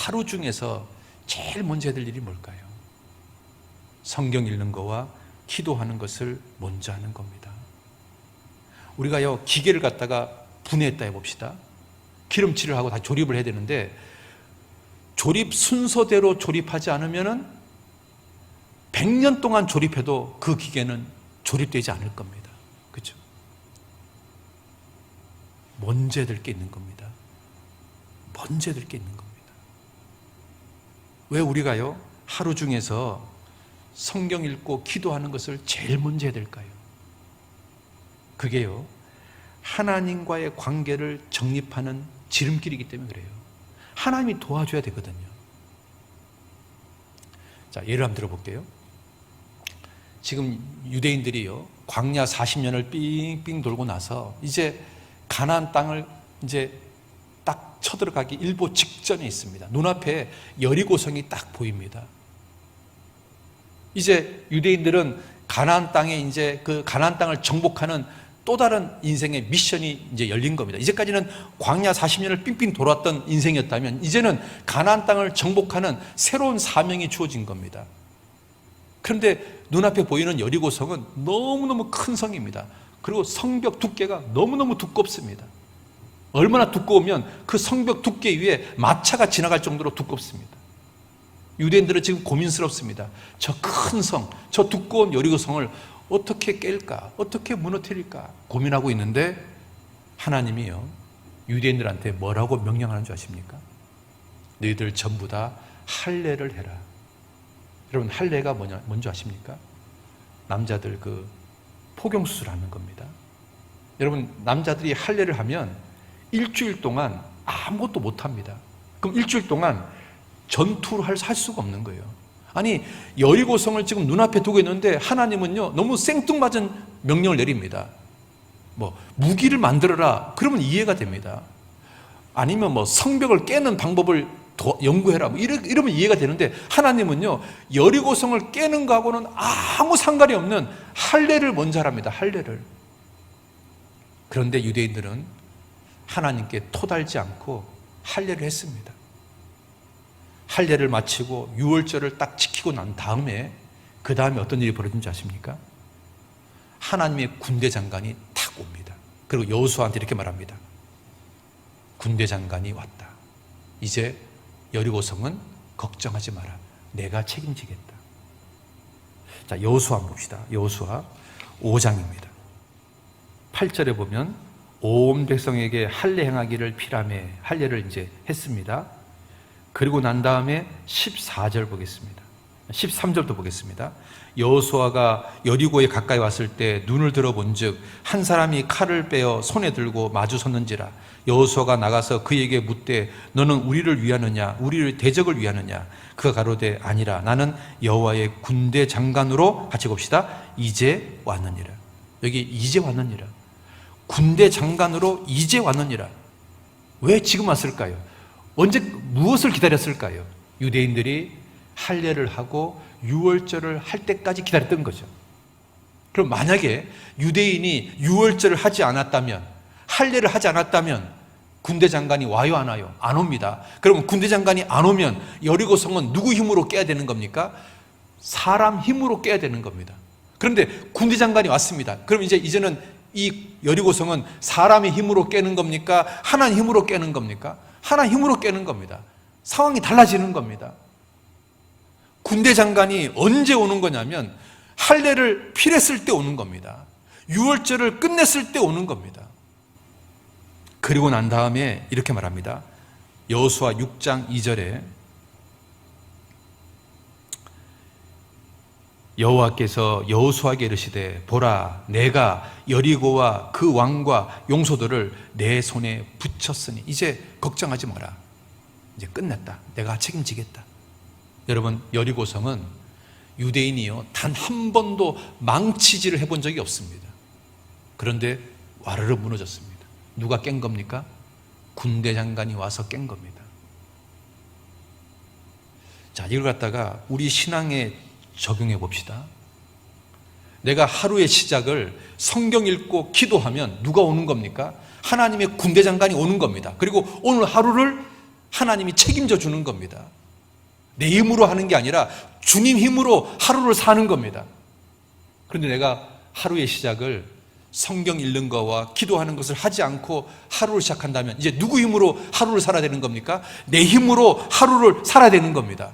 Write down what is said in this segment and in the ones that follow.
하루 중에서 제일 먼저 해야 될 일이 뭘까요? 성경 읽는 거와 기도하는 것을 먼저 하는 겁니다. 우리가요, 기계를 갖다가 분해했다 해봅시다. 기름칠을 하고 다 조립을 해야 되는데, 조립 순서대로 조립하지 않으면은 100년 동안 조립해도 그 기계는 조립되지 않을 겁니다. 그렇죠? 먼저 해야 될 게 있는 겁니다. 먼저 해야 될 게 있는 겁니다. 왜 우리가요, 하루 중에서 성경 읽고 기도하는 것을 제일 먼저 해야 될까요? 그게요, 하나님과의 관계를 정립하는 지름길이기 때문에 그래요. 하나님이 도와줘야 되거든요. 자, 예를 한번 들어볼게요. 지금 유대인들이요, 광야 40년을 삥삥 돌고 나서 이제 가나안 땅을 이제 딱 쳐들어가기 일보 직전에 있습니다. 눈앞에 여리고성이 딱 보입니다. 이제 유대인들은 가나안 땅에 이제 그 가나안 땅을 정복하는 또 다른 인생의 미션이 이제 열린 겁니다. 이제까지는 광야 40년을 삥삥 돌았던 인생이었다면 이제는 가나안 땅을 정복하는 새로운 사명이 주어진 겁니다. 그런데 눈앞에 보이는 여리고성은 너무너무 큰 성입니다. 그리고 성벽 두께가 너무너무 두껍습니다. 얼마나 두꺼우면 그 성벽 두께 위에 마차가 지나갈 정도로 두껍습니다. 유대인들은 지금 고민스럽습니다. 저 큰 성, 저 두꺼운 여리고성을 어떻게 깰까? 어떻게 무너뜨릴까? 고민하고 있는데 하나님이요, 유대인들한테 뭐라고 명령하는 줄 아십니까? 너희들 전부 다 할례를 해라. 여러분, 할례가 뭔지 아십니까? 남자들 그 포경수술하는 겁니다. 여러분, 남자들이 할례를 하면 일주일 동안 아무것도 못합니다. 그럼 일주일 동안 전투를 할 수가 없는 거예요. 아니, 여리고성을 지금 눈앞에 두고 있는데 하나님은요, 너무 생뚱맞은 명령을 내립니다. 뭐 무기를 만들어라. 그러면 이해가 됩니다. 아니면 뭐 성벽을 깨는 방법을 연구해라. 뭐 이러면 이해가 되는데 하나님은요, 여리고성을 깨는 거하고는 아무 상관이 없는 할례를 먼저 하랍니다. 할례를. 그런데 유대인들은 하나님께 토달지 않고 할례를 했습니다. 할례를 마치고 유월절을 딱 지키고 난 다음에 그 다음에 어떤 일이 벌어진지 아십니까? 하나님의 군대 장관이 탁 옵니다. 그리고 여호수아한테 이렇게 말합니다. 군대 장관이 왔다. 이제 여리고성은 걱정하지 마라. 내가 책임지겠다. 자, 여호수아 한번 봅시다. 여호수아 5장입니다. 8절에 보면 온 백성에게 할례 행하기를 피라매 할례를 이제 했습니다. 그리고 난 다음에 14절 보겠습니다. 13절도 보겠습니다. 여호수아가 여리고에 가까이 왔을 때 눈을 들어본즉 한 사람이 칼을 빼어 손에 들고 마주 섰는지라. 여호수아가 나가서 그에게 묻되 너는 우리를 위하느냐 우리를 대적을 위하느냐. 그가 가로되 아니라 나는 여호와의 군대 장관으로, 같이 봅시다, 이제 왔느니라. 여기 이제 왔느니라. 군대 장관으로 이제 왔느니라. 왜 지금 왔을까요? 언제 무엇을 기다렸을까요? 유대인들이 할례를 하고 유월절을 할 때까지 기다렸던 거죠. 그럼 만약에 유대인이 유월절을 하지 않았다면, 할례를 하지 않았다면 군대 장관이 와요, 안 와요? 안 옵니다. 그러면 군대 장관이 안 오면 여리고성은 누구 힘으로 깨야 되는 겁니까? 사람 힘으로 깨야 되는 겁니다. 그런데 군대 장관이 왔습니다. 그럼 이제는 이 여리고성은 사람의 힘으로 깨는 겁니까? 하나님 힘으로 깨는 겁니까? 하나님 힘으로 깨는 겁니다. 상황이 달라지는 겁니다. 군대 장관이 언제 오는 거냐면 할례를 필했을 때 오는 겁니다. 유월절을 끝냈을 때 오는 겁니다. 그리고 난 다음에 이렇게 말합니다. 여호수아 6장 2절에 여호와께서 여호수아에게 이르시되 보라, 내가 여리고와 그 왕과 용소들을 내 손에 붙였으니 이제 걱정하지 마라. 이제 끝냈다. 내가 책임지겠다. 여러분, 여리고성은 유대인이요, 단 한 번도 망치질을 해본 적이 없습니다. 그런데 와르르 무너졌습니다. 누가 깬 겁니까? 군대 장관이 와서 깬 겁니다. 자, 이걸 갖다가 우리 신앙에 적용해 봅시다. 내가 하루의 시작을 성경 읽고 기도하면 누가 오는 겁니까? 하나님의 군대 장관이 오는 겁니다. 그리고 오늘 하루를 하나님이 책임져 주는 겁니다. 내 힘으로 하는 게 아니라 주님 힘으로 하루를 사는 겁니다. 그런데 내가 하루의 시작을 성경 읽는 거와 기도하는 것을 하지 않고 하루를 시작한다면 이제 누구 힘으로 하루를 살아야 되는 겁니까? 내 힘으로 하루를 살아야 되는 겁니다.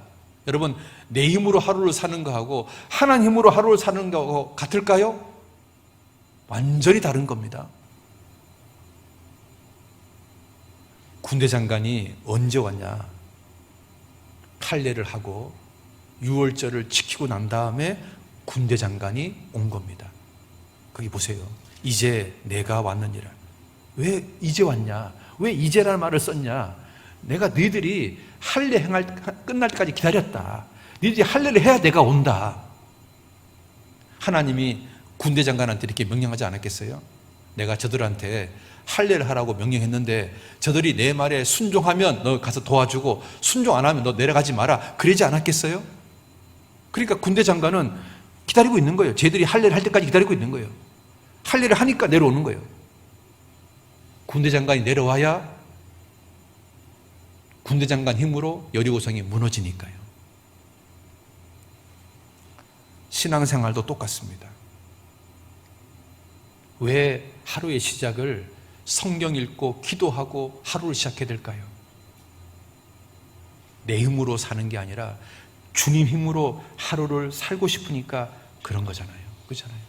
여러분, 내 힘으로 하루를 사는 거하고 하나님 힘으로 하루를 사는 거하고 같을까요? 완전히 다른 겁니다. 군대 장관이 언제 왔냐? 칼례를 하고 유월절을 지키고 난 다음에 군대 장관이 온 겁니다. 거기 보세요. 이제 내가 왔느니라. 왜 이제 왔냐? 왜 이제라는 말을 썼냐? 내가 너희들이 할례 끝날 때까지 기다렸다. 너희들이 할례를 해야 내가 온다. 하나님이 군대 장관한테 이렇게 명령하지 않았겠어요? 내가 저들한테 할례를 하라고 명령했는데 저들이 내 말에 순종하면 너 가서 도와주고 순종 안 하면 너 내려가지 마라. 그러지 않았겠어요? 그러니까 군대 장관은 기다리고 있는 거예요. 쟤들이 할례를 할 때까지 기다리고 있는 거예요. 할례를 하니까 내려오는 거예요. 군대 장관이 내려와야 군대 장관 힘으로 여리고성이 무너지니까요. 신앙생활도 똑같습니다. 왜 하루의 시작을 성경 읽고 기도하고 하루를 시작해야 될까요? 내 힘으로 사는 게 아니라 주님 힘으로 하루를 살고 싶으니까 그런 거잖아요. 그렇잖아요.